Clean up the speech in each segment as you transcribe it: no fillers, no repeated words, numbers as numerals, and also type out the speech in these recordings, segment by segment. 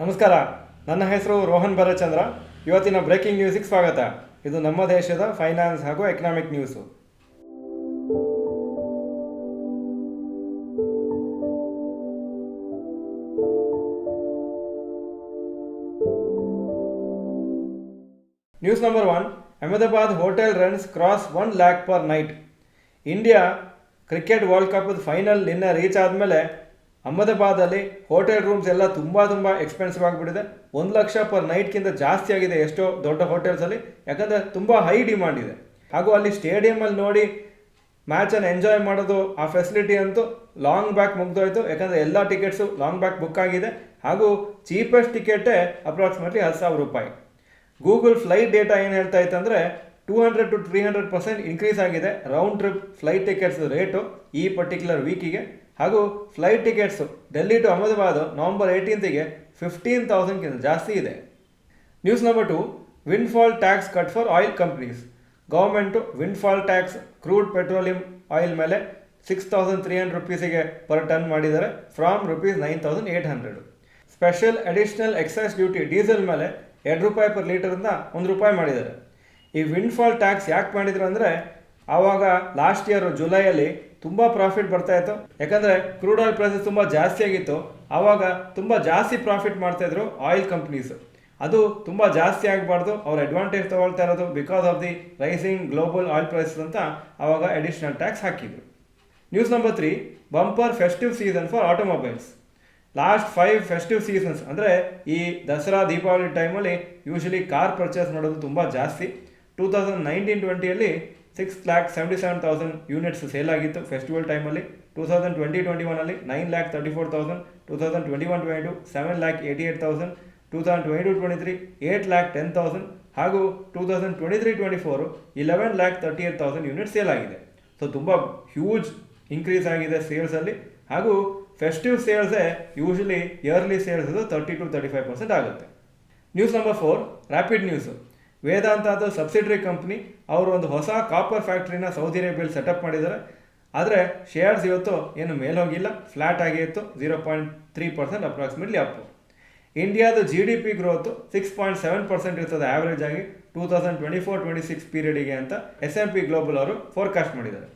ನಮಸ್ಕಾರ. ನನ್ನ ಹೆಸರು ರೋಹನ್ ಭರಚಂದ್ರ. ಇವತ್ತಿನ ಬ್ರೇಕಿಂಗ್ ನ್ಯೂಸಿಗೆ ಸ್ವಾಗತ. ಇದು ನಮ್ಮ ದೇಶದ ಫೈನಾನ್ಸ್ ಹಾಗೂ economic news. News number 1. Ahmedabad hotel runs cross 1 lakh per night. India cricket world cup final ನಿನ್ನೆ ರೀಚ್ ಆದಮೇಲೆ ಅಹಮದಾಬಾದಲ್ಲಿ ಹೋಟೆಲ್ ರೂಮ್ಸ್ ಎಲ್ಲ ತುಂಬ ಎಕ್ಸ್ಪೆನ್ಸಿವ್ ಆಗಿಬಿಟ್ಟಿದೆ. 1 ಲಕ್ಷ ಪರ್ ನೈಟ್ಗಿಂತ ಜಾಸ್ತಿ ಆಗಿದೆ ಎಷ್ಟೋ ದೊಡ್ಡ ಹೋಟೆಲ್ಸಲ್ಲಿ, ಯಾಕಂದರೆ ತುಂಬ ಹೈ ಡಿಮಾಂಡ್ ಇದೆ. ಹಾಗೂ ಅಲ್ಲಿ ಸ್ಟೇಡಿಯಮಲ್ಲಿ ನೋಡಿ ಮ್ಯಾಚನ್ನು ಎಂಜಾಯ್ ಮಾಡೋದು, ಆ ಫೆಸಿಲಿಟಿ ಅಂತೂ ಲಾಂಗ್ ಬ್ಯಾಕ್ ಮುಗ್ದೋಯ್ತು. ಯಾಕಂದರೆ ಎಲ್ಲ ಟಿಕೆಟ್ಸು ಲಾಂಗ್ ಬ್ಯಾಕ್ ಬುಕ್ ಆಗಿದೆ. ಹಾಗೂ ಚೀಪೆಸ್ಟ್ ಟಿಕೆಟೇ ಅಪ್ರಾಕ್ಸಿಮೇಟ್ಲಿ 10,000 ರೂಪಾಯಿ. ಗೂಗಲ್ ಫ್ಲೈಟ್ ಡೇಟಾ ಏನು ಹೇಳ್ತಾ ಇತ್ತು ಅಂದರೆ 200 to 300% ಇನ್ಕ್ರೀಸ್ ಆಗಿದೆ round trip flight tickets rate ಈ ಪರ್ಟಿಕ್ಯುಲರ್ ವೀಕಿಗೆ. ಹಾಗೂ flight tickets Delhi to Ahmedabad November 18th 15,000ಗಿಂತ ಜಾಸ್ತಿ ಇದೆ. News number 2. Windfall tax cut for oil companies. Government windfall tax crude petroleum oil ಮೇಲೆ 6,300 ರೂಪೀಸಿಗೆ ಪರ್ ಟನ್ ಮಾಡಿದ್ದಾರೆ from ₹9,800. Special additional excise duty diesel ಮೇಲೆ ₹2 per ಲೀಟರಿಂದ ₹1 ಮಾಡಿದ್ದಾರೆ. ಈ ವಿಂಡ್ಫಾಲ್ ಟ್ಯಾಕ್ಸ್ ಯಾಕೆ ಮಾಡಿದ್ರು ಅಂದರೆ ಆವಾಗ ಲಾಸ್ಟ್ ಇಯರ್ ಜುಲೈಯಲ್ಲಿ ತುಂಬ ಪ್ರಾಫಿಟ್ ಬರ್ತಾಯಿತ್ತು. ಯಾಕಂದರೆ ಕ್ರೂಡ್ ಆಯಿಲ್ ಪ್ರೈಸಸ್ ತುಂಬ ಜಾಸ್ತಿ ಆಗಿತ್ತು. ಆವಾಗ ತುಂಬ ಜಾಸ್ತಿ ಪ್ರಾಫಿಟ್ ಮಾಡ್ತಾಯಿದ್ರು ಆಯಿಲ್ ಕಂಪ್ನೀಸ್. ಅದು ತುಂಬ ಜಾಸ್ತಿ ಆಗಬಾರ್ದು, ಅವ್ರು ಅಡ್ವಾಂಟೇಜ್ ತೊಗೊಳ್ತಾ ಇರೋದು because of the rising global oil prices ಅಂತ ಆವಾಗ ಅಡಿಷನಲ್ ಟ್ಯಾಕ್ಸ್ ಹಾಕಿದ್ರು. News number 3. Bumper festive season for automobiles. Last 5 festive seasons ಅಂದರೆ ಈ ದಸರಾ ದೀಪಾವಳಿ ಟೈಮಲ್ಲಿ ಯೂಶಲಿ ಕಾರ್ ಪರ್ಚೇಸ್ ಮಾಡೋದು ತುಂಬ ಜಾಸ್ತಿ. 2019-20 6,77,000 ಯೂನಿಟ್ಸ್ ಸೇಲ್ ಆಗಿತ್ತು ಫೆಸ್ಟಿವಲ್ ಟೈಮಲ್ಲಿ. 2020-21 9,34,000, 2021-22 7,88,000, 2022-23 8,10,000 ಹಾಗೂ 2023-24 11,38,000 ಯೂನಿಟ್ ಸೇಲ್ ಆಗಿದೆ. ಸೊ ತುಂಬ ಹ್ಯೂಜ್ ಇನ್ಕ್ರೀಸ್ ಆಗಿದೆ ಸೇಲ್ಸಲ್ಲಿ. ಹಾಗೂ ಫೆಸ್ಟಿವ್ ಸೇಲ್ಸೇ ಯೂಶಲಿ ಇಯರ್ಲಿ ಸೇಲ್ಸ್ 30 to 35% ಆಗುತ್ತೆ. News number 4. Rapid news. Vedanta ಅದು ಸಬ್ಸಿಡರಿ ಕಂಪ್ನಿ, ಅವರು ಒಂದು ಹೊಸ ಕಾಪರ್ ಫ್ಯಾಕ್ಟ್ರಿನ ಸೌದಿ ಅರೇಬಿಯಲ್ಲಿ ಸೆಟಪ್ ಮಾಡಿದ್ದಾರೆ. ಆದರೆ ಶೇರ್ಸ್ ಇವತ್ತು ಏನು ಮೇಲೋಗಿಲ್ಲ, ಫ್ಲ್ಯಾಟ್ ಆಗೇ ಇತ್ತು. 0.3% ಅಪ್ರಾಕ್ಸಿಮೇಟ್ಲಿ ಅಪ್ಪು. ಇಂಡಿಯಾದ GDP ಗ್ರೋತು 6.7% ಇರ್ತದೆ ಆ್ಯಾವ್ರೇಜ್ ಆಗಿ 2024-26 ಪೀರಿಯಡಿಗೆ ಅಂತ S&P ಗ್ಲೋಬಲ್ ಅವರು ಫೋರ್ಕಾಸ್ಟ್ ಮಾಡಿದ್ದಾರೆ.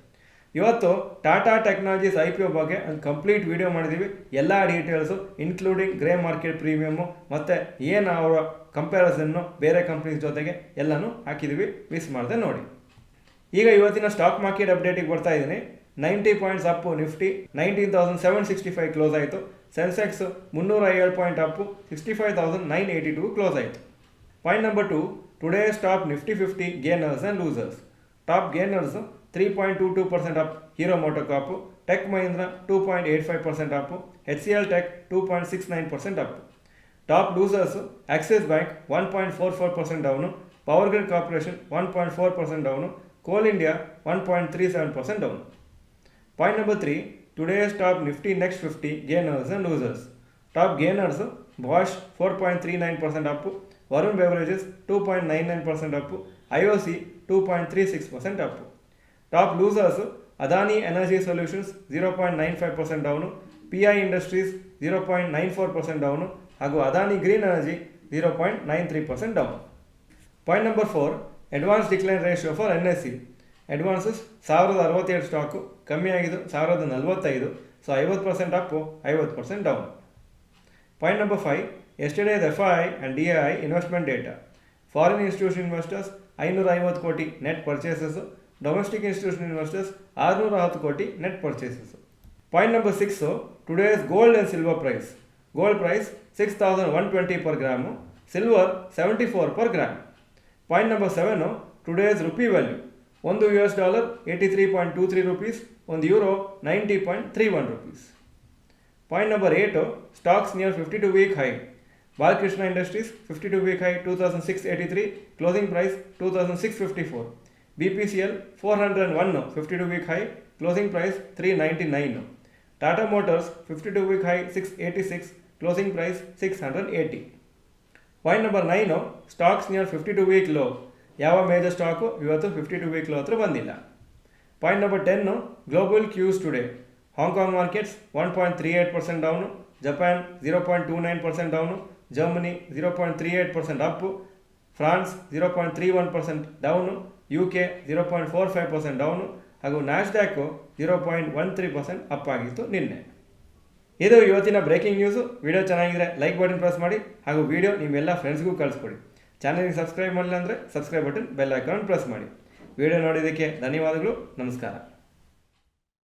ಇವತ್ತು ಟಾಟಾ ಟೆಕ್ನಾಲಜೀಸ್ IPO ಬಗ್ಗೆ ಒಂದು ಕಂಪ್ಲೀಟ್ ವಿಡಿಯೋ ಮಾಡಿದ್ದೀವಿ. ಎಲ್ಲ details including grey market premium ಮತ್ತು ಏನು ಅವರ ಕಂಪ್ಯಾರಿಸನ್ನು ಬೇರೆ ಕಂಪ್ನೀಸ್ ಜೊತೆಗೆ ಎಲ್ಲನೂ ಹಾಕಿದ್ದೀವಿ, ಮಿಸ್ ಮಾಡದೆ ನೋಡಿ. ಈಗ ಇವತ್ತಿನ ಸ್ಟಾಕ್ ಮಾರ್ಕೆಟ್ ಅಪ್ಡೇಟಿಗೆ ಬರ್ತಾ ಇದ್ದೀನಿ. 90 ಪಾಯಿಂಟ್ಸ್ ಅಪ್ಪು ನಿಫ್ಟಿ 19,765 ಕ್ಲೋಸ್ ಆಯಿತು. ಸೆನ್ಸೆಕ್ಸ್ 307 ಪಾಯಿಂಟ್ ಅಪ್ಪು 65,982 ಕ್ಲೋಸ್ ಆಯಿತು. Point number 2. Today's top Nifty 50 gainers and losers. Top gainers 3.22% up Hero MotoCorp, Tech Mahindra 2.85% up, HCL Tech 2.69% up. Top losers Axis Bank 1.44% down, Power Grid Corporation 1.4% down, Coal India 1.37% down. Point number 3. Today's top Nifty next 50 gainers and losers. Top gainers Bosch 4.39% up, Varun Beverages 2.99% Appu, IOC 2.36% up. Top losers Adani Energy Solutions 0.95% down, PI Industries 0.94% down ಹಾಗೂ Adani Green Energy 0.93% down. Point number 4. Advance decline ratio for NSE. Advances 1,067 stocks, ಕಮ್ಮಿ ಆಗಿದ್ದು 1,045. So 50% up 50% down. Point number 5. Yesterday's FII and DII investment data. Foreign institution investors 550 crore net purchases, domestic institution investors 610 crore net purchases. Point number 6. Today's gold and silver price. Gold price 6,120 per gram, silver 74 per gram. Point number 7. Today's rupee value. $1 83.23 rupees, €1 90.31 rupees. Point number 8. Stocks near 52-week high. Balkrishna Industries 52-week high 2,683, closing price 2,654. BPCL 401 52-week high, closing price 399. Tata Motors 52-week high 686, closing price 680. Point number 9. Stocks near 52-week low. ಯಾವ major stock ಇವತ್ತು 52-week low ಹತ್ರ ಬಂದಿಲ್ಲ. Point number 10. Global Qs today. Hong Kong markets 1.38% down, Japan 0.29% down, Germany 0.38% Appu, France 0.31% down, UK 0.45% down ಹಾಗೂ ನ್ಯಾಸ್ಡ್ಯಾಕು 0.13% up ಆಗಿತ್ತು ನಿನ್ನೆ. ಇದು ಇವತ್ತಿನ breaking news. Video ಚೆನ್ನಾಗಿದ್ರೆ ಲೈಕ್ ಬಟನ್ ಪ್ರೆಸ್ ಮಾಡಿ ಹಾಗೂ ವಿಡಿಯೋ ನಿಮ್ಮೆಲ್ಲ ಫ್ರೆಂಡ್ಸ್ಗೂ ಕಳಿಸ್ಕೊಡಿ. ಚಾನಲ್ಗೆ ಸಬ್ಸ್ಕ್ರೈಬ್ ಮಾಡಿಲ್ಲ ಅಂದರೆ subscribe button bell icon press ಮಾಡಿ. ವಿಡಿಯೋ ನೋಡಿದ್ದಕ್ಕೆ ಧನ್ಯವಾದಗಳು. ನಮಸ್ಕಾರ.